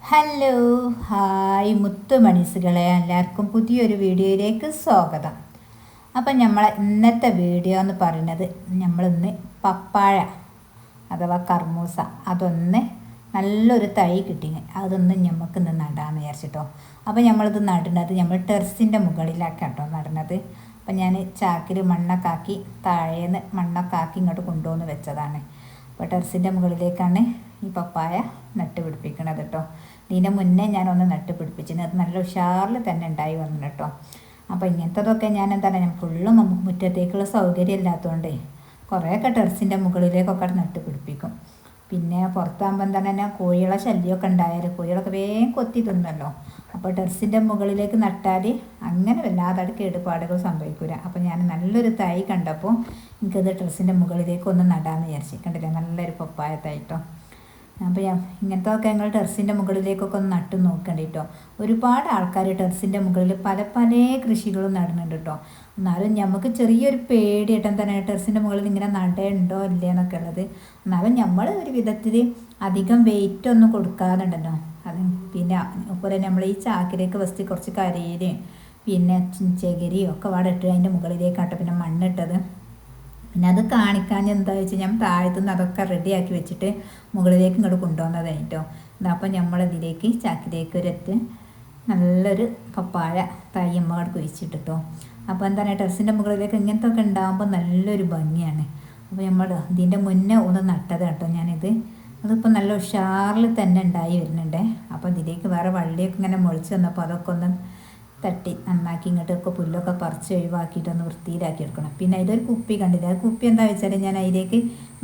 Hello hi മുത്തുമണിസുകളെ, എല്ലാവർക്കും പുതിയൊരു വീഡിയോയിലേക്ക് സ്വാഗതം. അപ്പം നമ്മളെ ഇന്നത്തെ വീഡിയോ എന്ന് പറയുന്നത് നമ്മളിന്ന് പപ്പായ അഥവാ കർമൂസ അതൊന്ന് നല്ലൊരു തൈ കിട്ടി, അതൊന്ന് നമുക്കിന്ന് നടാമെന്ന് വിചാരിച്ചിട്ടോ. അപ്പോൾ നമ്മളിത് നടുന്നത് നമ്മൾ ടെറസിൻ്റെ മുകളിലാക്കാട്ടോ നടുന്നത്. അപ്പം ഞാൻ ചാക്കിൽ മണ്ണൊക്കെ ആക്കി താഴേന്ന് മണ്ണൊക്കെ ആക്കി ഇങ്ങോട്ട് കൊണ്ടുവന്ന് വെച്ചതാണ്. അപ്പോൾ ടെറസിൻ്റെ മുകളിലേക്കാണ് ഈ പപ്പായ നട്ട് പിടിപ്പിക്കണത് കേട്ടോ. ഇതിൻ്റെ മുന്നേ ഞാനൊന്ന് നട്ട് പിടിപ്പിച്ചിന്, അത് നല്ല ഉഷാറിൽ തന്നെ ഉണ്ടായി വന്നു കേട്ടോ. അപ്പോൾ ഇങ്ങനത്തതൊക്കെ ഞാൻ എന്താണ് ഫുള്ളും മുറ്റത്തേക്കുള്ള സൗകര്യം ഇല്ലാത്തതുകൊണ്ട് കുറേയൊക്കെ ടെറസിൻ്റെ മുകളിലേക്കൊക്കെ നട്ട് പിടിപ്പിക്കും. പിന്നെ പുറത്താകുമ്പോൾ എന്താണ് തന്നെ കോഴികളെ ശല്യമൊക്കെ ഉണ്ടായാൽ കോഴികളൊക്കെ വേഗം കൊത്തി തിന്നല്ലോ. അപ്പോൾ ടെറസിൻ്റെ മുകളിലേക്ക് നട്ടാൽ അങ്ങനെ വല്ലാതെ കേടുപാടുകൾ സംഭവിക്കില്ല. അപ്പോൾ ഞാൻ നല്ലൊരു തൈ കണ്ടപ്പോൾ എനിക്കത് ടെറസിൻ്റെ മുകളിലേക്ക് ഒന്ന് നടാമെന്ന് വിചാരിച്ചു. കണ്ടില്ലേ, നല്ലൊരു പപ്പായ തൈ കേട്ടോ. അപ്പോൾ ഇങ്ങനത്തെ ഞങ്ങൾ ടെറസിൻ്റെ മുകളിലേക്കൊക്കെ ഒന്ന് നട്ട് നോക്കണ്ട ഒരുപാട് ആൾക്കാർ ടെറസിൻ്റെ മുകളിൽ പല പല കൃഷികളും നടുന്നുണ്ട് കേട്ടോ. എന്നാലും നമുക്ക് ചെറിയൊരു പേടിയായിട്ടും തന്നെ ടെറസിൻ്റെ മുകളിൽ ഇങ്ങനെ നടയുണ്ടോ ഇല്ലേ എന്നൊക്കെ ഉള്ളത്. എന്നാലും നമ്മൾ ഒരു വിധത്തിൽ അധികം വെയിറ്റ് ഒന്നും കൊടുക്കാറുണ്ടല്ലോ. അത് പിന്നെ അതുപോലെ നമ്മൾ ഈ ചാക്കിലേക്ക് ഫസ്റ്റ് കുറച്ച് കരിയിലയും പിന്നെ ചകിരിയും ഒക്കെ ഇട്ട് അതിൻ്റെ മുകളിലേക്കാട്ടോ പിന്നെ മണ്ണിട്ടത്. പിന്നെ അത് കാണിക്കാൻ എന്താ വെച്ചാൽ ഞാൻ താഴത്തുനിന്ന് അതൊക്കെ റെഡിയാക്കി വെച്ചിട്ട് മുകളിലേക്ക് ഇങ്ങോട്ട് കൊണ്ടുവന്നതായിട്ടോ. അപ്പോൾ നമ്മളിതിലേക്ക് ചാക്കിലേക്ക് ഒരൊറ്റ നല്ലൊരു പപ്പായ തൈ അമ്മ കുഴിച്ചിട്ടിട്ടോ. അപ്പോൾ എന്താണ് ടെറസിൻ്റെ മുകളിലേക്ക് ഇങ്ങനത്തെ ഒക്കെ ഉണ്ടാകുമ്പോൾ നല്ലൊരു ഭംഗിയാണ്. അപ്പോൾ നമ്മൾ ഇതിൻ്റെ മുന്നേ ഒന്ന് നട്ടത് കേട്ടോ ഞാനിത്. അതിപ്പോൾ നല്ല ഉഷാറിൽ തന്നെ ഉണ്ടായി വരുന്നുണ്ട്. അപ്പോൾ ഇതിലേക്ക് വേറെ വള്ളിയൊക്കെ ഇങ്ങനെ മുളച്ച് വന്നപ്പോൾ അതൊക്കെ ഒന്ന് തട്ടി നന്നാക്കി ഇങ്ങോട്ടൊക്കെ പുല്ലൊക്കെ പറിച്ച് ഒഴിവാക്കിയിട്ടൊന്ന് വൃത്തിയിലാക്കി എടുക്കണം. പിന്നെ ഇതൊരു കുപ്പി കണ്ടില്ല, ആ കുപ്പി എന്താ വെച്ചാൽ ഞാൻ അതിലേക്ക്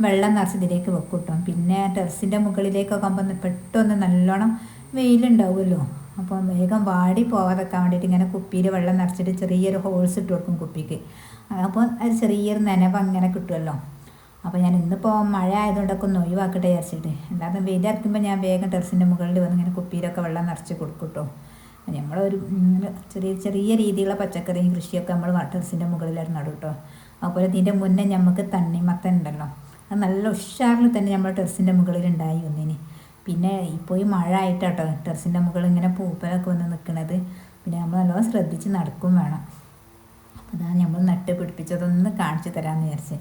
വെള്ളം നിറച്ച് ഇതിലേക്ക് വെക്കും കേട്ടോ. പിന്നെ ടെറസിൻ്റെ മുകളിലേക്കൊക്കെ ആകുമ്പോൾ പെട്ടെന്ന് നല്ലോണം വെയിലുണ്ടാവുമല്ലോ, അപ്പോൾ വേഗം വാടി പോകാതൊക്കെ വേണ്ടിയിട്ട് ഇങ്ങനെ കുപ്പിയിൽ വെള്ളം നിറച്ചിട്ട് ചെറിയൊരു ഹോൾസ് ഇട്ട് കൊടുക്കും കുപ്പിക്ക്. അപ്പോൾ അത് ചെറിയൊരു നനവ് അങ്ങനെ കിട്ടുമല്ലോ. അപ്പോൾ ഞാൻ ഇന്നിപ്പോൾ മഴ ആയതുകൊണ്ടൊക്കെ ഒന്ന് ഒഴിവാക്കട്ടെ വിചാരിച്ചിട്ട്, അല്ലാതെ വെയിലിറക്കുമ്പോൾ ഞാൻ വേഗം ടെറസിൻ്റെ മുകളിൽ വന്ന് ഇങ്ങനെ കുപ്പിയിലൊക്കെ വെള്ളം നിറച്ച് കൊടുക്കും കേട്ടോ. നമ്മളൊരു ചെറിയ ചെറിയ രീതിയിലുള്ള പച്ചക്കറിയും കൃഷിയൊക്കെ നമ്മൾ ടെറസിൻ്റെ മുകളിലായിരുന്നു നടും കേട്ടോ. അതുപോലെ ഇതിൻ്റെ മുന്നേ നമുക്ക് തണ്ണിമത്തൻ ഉണ്ടല്ലോ, അത് നല്ല ഉഷാറിൽ തന്നെ നമ്മൾ ടെറസിൻ്റെ മുകളിൽ ഉണ്ടായി വന്നിന്. പിന്നെ ഇപ്പോൾ ഈ മഴ ആയിട്ടാട്ടോ ടെറസിൻ്റെ മുകളിൽ ഇങ്ങനെ പൂപ്പലൊക്കെ വന്ന് നിൽക്കുന്നത്. പിന്നെ നമ്മൾ നല്ലോണം ശ്രദ്ധിച്ച് നടക്കും വേണം. അപ്പോൾ അതാണ് നമ്മൾ നട്ട് പിടിപ്പിച്ചതൊന്ന് കാണിച്ചു തരാമെന്ന് വിചാരിച്ച്.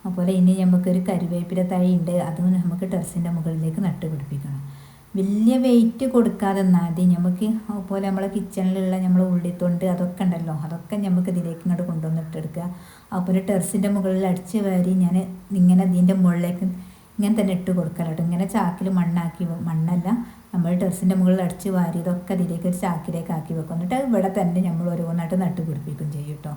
അതുപോലെ ഇനി നമുക്കൊരു കരിവേപ്പില തൈ ഉണ്ട്, അതും നമുക്ക് ടെറസിൻ്റെ മുകളിലേക്ക് നട്ട് പിടിപ്പിക്കണം. വലിയ വെയിറ്റ് കൊടുക്കാതെ മതി നമുക്ക്. അതുപോലെ നമ്മളെ കിച്ചണിലുള്ള നമ്മൾ ഉള്ളിത്തൊണ്ട് അതൊക്കെ ഉണ്ടല്ലോ, അതൊക്കെ നമുക്ക് ഇതിലേക്ക് ഇങ്ങോട്ട് കൊണ്ടുവന്നിട്ടെടുക്കുക. അതുപോലെ ടെറസിൻ്റെ മുകളിൽ അടിച്ച് വാരി ഞാൻ ഇങ്ങനെ ഇതിൻ്റെ മുകളിലേക്ക് ഇങ്ങനെ തന്നെ ഇട്ട് കൊടുക്കാനായിട്ട് ഇങ്ങനെ ചാക്കിൽ മണ്ണല്ല നമ്മൾ ടെറസിൻ്റെ മുകളിൽ അടിച്ച് വാരി ഇതൊക്കെ ഇതിലേക്ക് ഒരു ചാക്കിലേക്ക് ആക്കി വെക്കും. എന്നിട്ട് ഇവിടെ തന്നെ നമ്മൾ ഓരോന്നായിട്ട് നട്ട് പിടിപ്പിക്കും ചെയ്യും കേട്ടോ.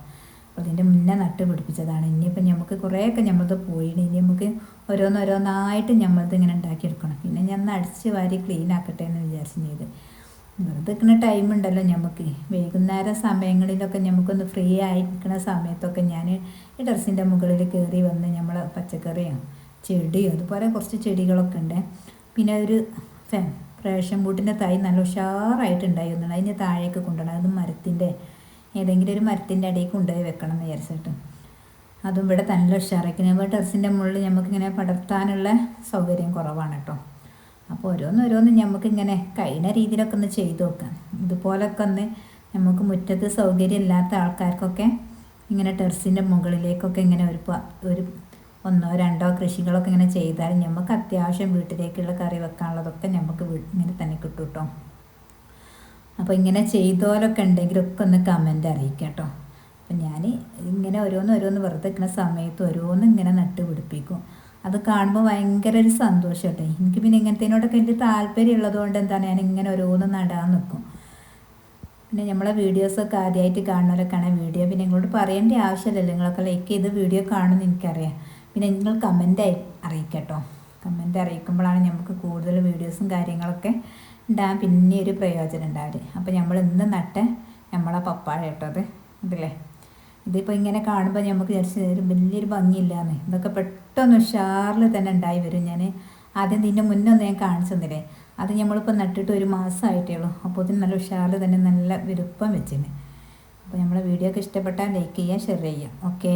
അപ്പോൾ അതിൻ്റെ മുന്നേ നട്ട് പിടിപ്പിച്ചതാണ്. ഇനിയിപ്പോൾ നമുക്ക് കുറേയൊക്കെ നമ്മളത് പോയിട്ട് ഇനി നമുക്ക് ഓരോന്നോരോന്നായിട്ട് നമ്മളത് ഇങ്ങനെ ഉണ്ടാക്കിയെടുക്കണം. പിന്നെ ഞാൻ അടിച്ച് വാരി ക്ലീൻ ആക്കട്ടെ എന്ന് വിചാരിച്ചു ചെയ്ത്. വെറുതെ നിൽക്കുന്ന ടൈം ഉണ്ടല്ലോ നമുക്ക്, വൈകുന്നേരം സമയങ്ങളിലൊക്കെ നമുക്കൊന്ന് ഫ്രീ ആയിരിക്കുന്ന സമയത്തൊക്കെ ഞാൻ ഈ ടെറസിൻ്റെ മുകളിൽ കയറി വന്ന് നമ്മൾ പച്ചക്കറിയോ ചെടിയോ അതുപോലെ കുറച്ച് ചെടികളൊക്കെ ഉണ്ട്. പിന്നെ ഒരു റേഷൻ പൂട്ടിൻ്റെ തൈ നല്ല ഉഷാറായിട്ടുണ്ടായി ഒന്നുണ്ട്, അതിന് താഴേക്ക് കൊണ്ടുപോകണം. അത് മരത്തിൻ്റെ ഏതെങ്കിലും ഒരു മരത്തിൻ്റെ അടിയിൽ കൊണ്ടുപോയി വെക്കണം എന്ന് വിചാരിച്ചിട്ട്. അതും ഇവിടെ നല്ല ഉഷാറാക്കി. നമ്മൾ ടെറസിൻ്റെ മുകളിൽ നമുക്കിങ്ങനെ പടർത്താനുള്ള സൗകര്യം കുറവാണ് കേട്ടോ. അപ്പോൾ ഓരോന്ന് നമുക്കിങ്ങനെ കഴിയുന്ന രീതിയിലൊക്കെ ഒന്ന് ചെയ്ത് നോക്കാം. ഇതുപോലൊക്കെ ഒന്ന് നമുക്ക് മുറ്റത്ത് സൗകര്യം ഇല്ലാത്ത ആൾക്കാർക്കൊക്കെ ഇങ്ങനെ ടെറസിൻ്റെ മുകളിലേക്കൊക്കെ ഇങ്ങനെ ഒരു ഒന്നോ രണ്ടോ കൃഷികളൊക്കെ ഇങ്ങനെ ചെയ്താൽ നമുക്ക് അത്യാവശ്യം വീട്ടിലേക്കുള്ള കറി വെക്കാനുള്ളതൊക്കെ നമുക്ക് ഇങ്ങനെ തന്നെ കിട്ടും കേട്ടോ. അപ്പോൾ ഇങ്ങനെ ചെയ്തോലൊക്കെ ഉണ്ടെങ്കിലൊക്കെ ഒന്ന് കമൻ്റ് അറിയിക്കാം കേട്ടോ. അപ്പം ഞാൻ ഇങ്ങനെ ഓരോന്ന് വെറുതെ നിൽക്കുന്ന സമയത്ത് ഓരോന്ന് ഇങ്ങനെ നട്ട് പിടിപ്പിക്കും. അത് കാണുമ്പോൾ ഭയങ്കര ഒരു സന്തോഷം കേട്ടോ. എനിക്ക് പിന്നെ ഇങ്ങനത്തേനോടൊക്കെ എനിക്ക് താല്പര്യം ഉള്ളതുകൊണ്ട് എന്താണ് ഞാൻ ഇങ്ങനെ ഓരോന്ന് നടാൻ നിൽക്കും. പിന്നെ നമ്മളെ വീഡിയോസൊക്കെ ആദ്യമായിട്ട് കാണുന്നവരൊക്കെയാണ് വീഡിയോ പിന്നെ നിങ്ങളോട് പറയേണ്ട ആവശ്യമില്ലല്ലോ, നിങ്ങളൊക്കെ ലൈക്ക് ചെയ്ത് വീഡിയോ കാണുമെന്ന് എനിക്കറിയാം. പിന്നെ നിങ്ങൾ കമൻ്റായി അറിയിക്കാം കേട്ടോ. കമൻ്റ് അറിയിക്കുമ്പോഴാണ് നമുക്ക് കൂടുതൽ വീഡിയോസും കാര്യങ്ങളൊക്കെ ഉണ്ടാകാൻ പിന്നെ ഒരു പ്രയോജനം ഉണ്ടാവില്ല. അപ്പോൾ നമ്മൾ ഇന്ന് നട്ട നമ്മളെ പപ്പായ കേട്ടോ അത് ഇതില്ലേ. ഇതിപ്പോൾ ഇങ്ങനെ കാണുമ്പോൾ നമുക്ക് വലിയൊരു ഭംഗിയില്ലാന്ന്, ഇതൊക്കെ പെട്ടെന്ന് ഉഷാറിൽ തന്നെ ഉണ്ടായി വരും. ഞാൻ ആദ്യം ഇതിൻ്റെ മുന്നേ ഒന്ന് ഞാൻ കാണിച്ചു തന്നില്ലേ, അത് നമ്മളിപ്പോൾ നട്ടിട്ട് ഒരു മാസമായിട്ടേ ഉള്ളൂ. അപ്പോൾ ഇതിന് നല്ല ഉഷാറിൽ തന്നെ നല്ല വിരുപ്പം വെച്ചിന്. അപ്പോൾ നമ്മളെ വീഡിയോ ഒക്കെ ഇഷ്ടപ്പെട്ടാൽ ലൈക്ക് ചെയ്യുക, ഷെയർ ചെയ്യുക. ഓക്കേ.